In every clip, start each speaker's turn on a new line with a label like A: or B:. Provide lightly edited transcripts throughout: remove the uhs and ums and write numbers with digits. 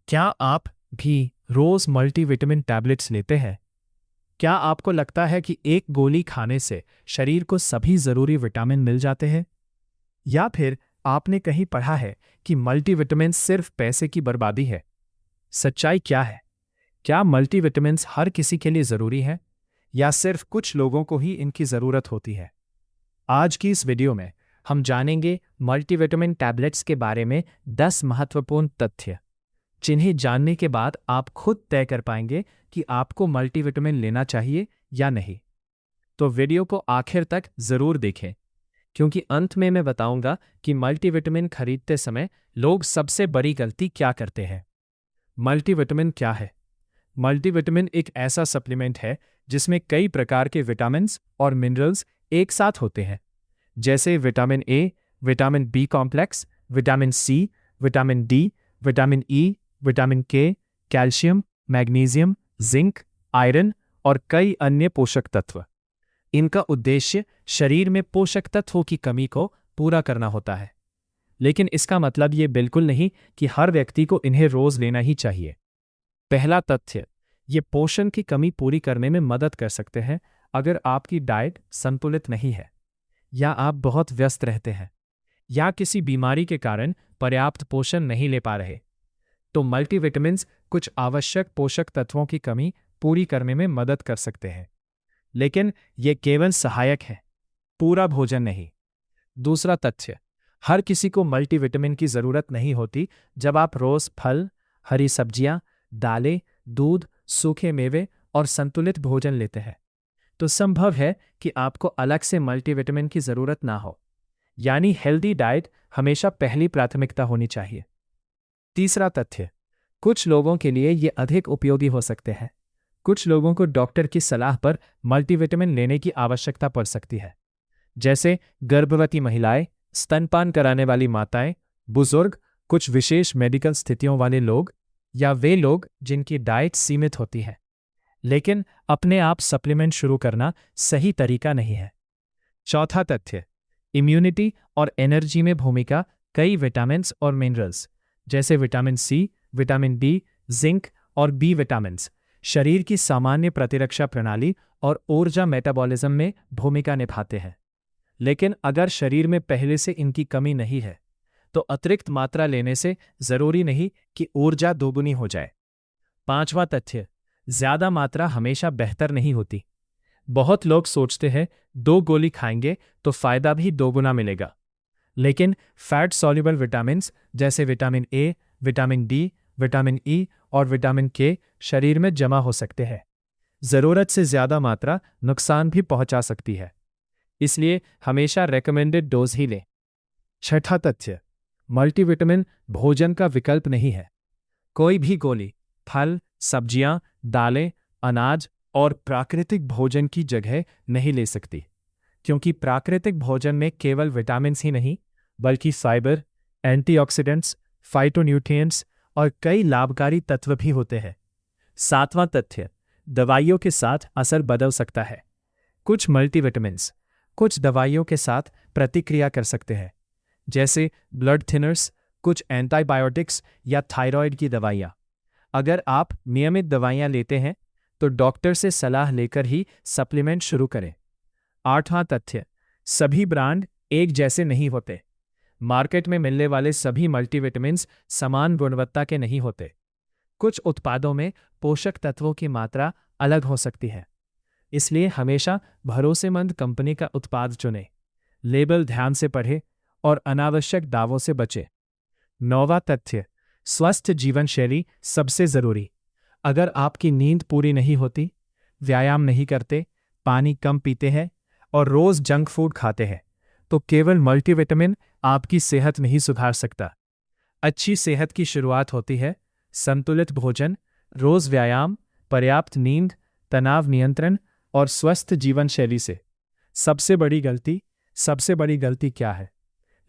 A: क्या आप भी रोज मल्टीविटामिन टैबलेट्स लेते हैं? क्या आपको लगता है कि एक गोली खाने से शरीर को सभी जरूरी विटामिन मिल जाते हैं? या फिर आपने कहीं पढ़ा है कि मल्टीविटामिन सिर्फ पैसे की बर्बादी है? सच्चाई क्या है? क्या मल्टीविटामिन्स हर किसी के लिए जरूरी है या सिर्फ कुछ लोगों को ही इनकी जरूरत होती है? आज की इस वीडियो में हम जानेंगे मल्टीविटामिन टैबलेट्स के बारे में 10 महत्वपूर्ण तथ्य, जिन्हें जानने के बाद आप खुद तय कर पाएंगे कि आपको मल्टीविटामिन लेना चाहिए या नहीं। तो वीडियो को आखिर तक जरूर देखें, क्योंकि अंत में मैं बताऊंगा कि मल्टीविटामिन खरीदते समय लोग सबसे बड़ी गलती क्या करते हैं। मल्टीविटामिन क्या है? मल्टीविटामिन एक ऐसा सप्लीमेंट है जिसमें कई प्रकार के विटामिन्स और मिनरल्स एक साथ होते हैं, जैसे vitamin A, vitamin B complex, vitamin C, vitamin D, vitamin E, vitamin K, calcium, magnesium, zinc, iron और कई अन्य पोषक तत्व। इनका उद्देश्य शरीर में पोषक तत्वों की कमी को पूरा करना होता है। लेकिन इसका मतलब ये बिल्कुल नहीं कि हर व्यक्ति को इन्हें रोज लेना ही चाहिए। पहला तथ्य, ये पोषण की कमी पूरी करने में मदद कर सकते हैं अगर आपकी डाइट संतुलित नहीं है, या आप बहुत व्यस्त रहते हैं, या किसी बीमारी के कारण पर्याप्त पोषण नहीं ले पा रहे। तो मल्टीविटामिन्स कुछ आवश्यक पोषक तत्वों की कमी पूरी करने में मदद कर सकते हैं, लेकिन ये केवल सहायक हैं, पूरा भोजन नहीं। दूसरा तथ्य, हर किसी को मल्टीविटामिन की जरूरत नहीं होती। जब आप रोज फल, हरी सब्जियां, दालें, दूध, सूखे मेवे और संतुलित भोजन लेते हैं, तो संभव है कि आपको अलग से मल्टीविटामिन की जरूरत ना हो। यानी हेल्दी डाइट हमेशा पहली प्राथमिकता होनी चाहिए। तीसरा तथ्य, कुछ लोगों के लिए ये अधिक उपयोगी हो सकते हैं। कुछ लोगों को डॉक्टर की सलाह पर मल्टीविटामिन लेने की आवश्यकता पड़ सकती है, जैसे गर्भवती महिलाएं, स्तनपान कराने वाली माताएं, बुजुर्ग, कुछ विशेष मेडिकल स्थितियों वाले लोग, या वे लोग जिनकी डाइट सीमित होती है। लेकिन अपने आप सप्लीमेंट शुरू करना सही तरीका नहीं है। चौथा तथ्य, इम्यूनिटी और एनर्जी में भूमिका कई विटामिन्स और मिनरल्स, जैसे vitamin C, vitamin D, zinc और बी विटामिन्स, शरीर की सामान्य प्रतिरक्षा प्रणाली और ऊर्जा मेटाबॉलिज्म में भूमिका निभाते हैं। लेकिन अगर शरीर में पहले से इनकी कमी नहीं है, तो अतिरिक्त मात्रा लेने से जरूरी नहीं कि ऊर्जा दोगुनी हो जाए। पांचवा तथ्य, ज्यादा मात्रा हमेशा बेहतर नहीं होती। बहुत लोग सोचते हैं 2 गोली खाएंगे तो फायदा भी दोगुना मिलेगा, लेकिन फैट सॉल्युबल विटामिन्स जैसे vitamin A, vitamin D, vitamin ई और विटामिन के शरीर में जमा हो सकते हैं। जरूरत से ज्यादा मात्रा नुकसान भी पहुंचा सकती है, इसलिए हमेशा रेकमेंडेड डोज ही लें। छठा तथ्य, मल्टीविटामिन भोजन का विकल्प नहीं है। कोई भी गोली फल, सब्जियां, दालें, अनाज और प्राकृतिक भोजन की जगह नहीं ले सकती, क्योंकि प्राकृतिक भोजन में केवल विटामिन्स ही नहीं, बल्कि फाइबर, एंटीऑक्सीडेंट्स, फाइटोन्यूट्रिएंट्स और कई लाभकारी तत्व भी होते हैं। सातवां तथ्य, दवाइयों के साथ असर बदल सकता है। कुछ मल्टीविटामिन्स कुछ दवाइयों के साथ प्रतिक्रिया कर सकते हैं, जैसे ब्लड थिनर्स, कुछ एंटीबायोटिक्स या थायराइड की दवाइयाँ। अगर आप नियमित दवाइयाँ लेते हैं, तो डॉक्टर से सलाह लेकर ही सप्लीमेंट शुरू करें। आठवां तथ्य, सभी ब्रांड एक जैसे नहीं होते। मार्केट में मिलने वाले सभी मल्टीविटामिन्स समान गुणवत्ता के नहीं होते। कुछ उत्पादों में पोषक तत्वों की मात्रा अलग हो सकती है, इसलिए हमेशा भरोसेमंद कंपनी का उत्पाद चुनें। लेबल ध्यान से पढ़ें और अनावश्यक दावों से बचें। नौवां तथ्य, स्वस्थ जीवन शैली सबसे जरूरी। अगर आपकी नींद पूरी नहीं होती, व्यायाम नहीं करते, पानी कम पीते हैं और रोज जंक फूड खाते हैं, तो केवल मल्टीविटामिन आपकी सेहत नहीं सुधार सकता। अच्छी सेहत की शुरुआत होती है संतुलित भोजन, रोज व्यायाम, पर्याप्त नींद, तनाव नियंत्रण और स्वस्थ जीवन शैली से। सबसे बड़ी गलती क्या है?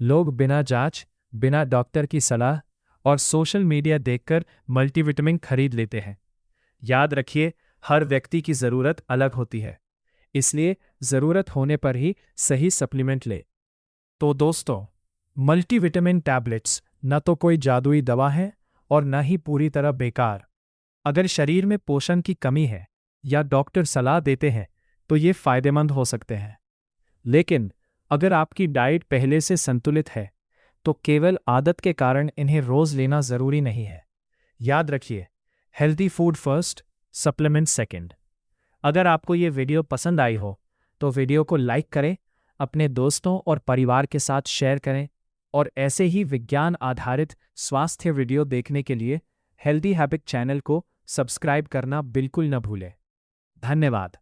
A: लोग बिना जांच, बिना डॉक्टर की सलाह और सोशल मीडिया देखकर मल्टीविटामिन खरीद लेते हैं। याद रखिए, हर व्यक्ति की जरूरत अलग होती है, इसलिए जरूरत होने पर ही सही सप्लीमेंट ले। तो दोस्तों, मल्टीविटामिन टैबलेट्स न तो कोई जादुई दवा है और न ही पूरी तरह बेकार। अगर शरीर में पोषण की कमी है या डॉक्टर सलाह देते हैं तो ये फायदेमंद हो सकते हैं। लेकिन अगर आपकी डाइट पहले से संतुलित है तो केवल आदत के कारण इन्हें रोज लेना जरूरी नहीं है। याद रखिए, healthy food first, supplement second. अगर आपको ये वीडियो पसंद आई हो तो वीडियो को लाइक करें, अपने दोस्तों और परिवार के साथ शेयर करें और ऐसे ही विज्ञान आधारित स्वास्थ्य वीडियो देखने के लिए हेल्दी हैबिट चैनल को सब्सक्राइब करना बिल्कुल न भूलें। धन्यवाद।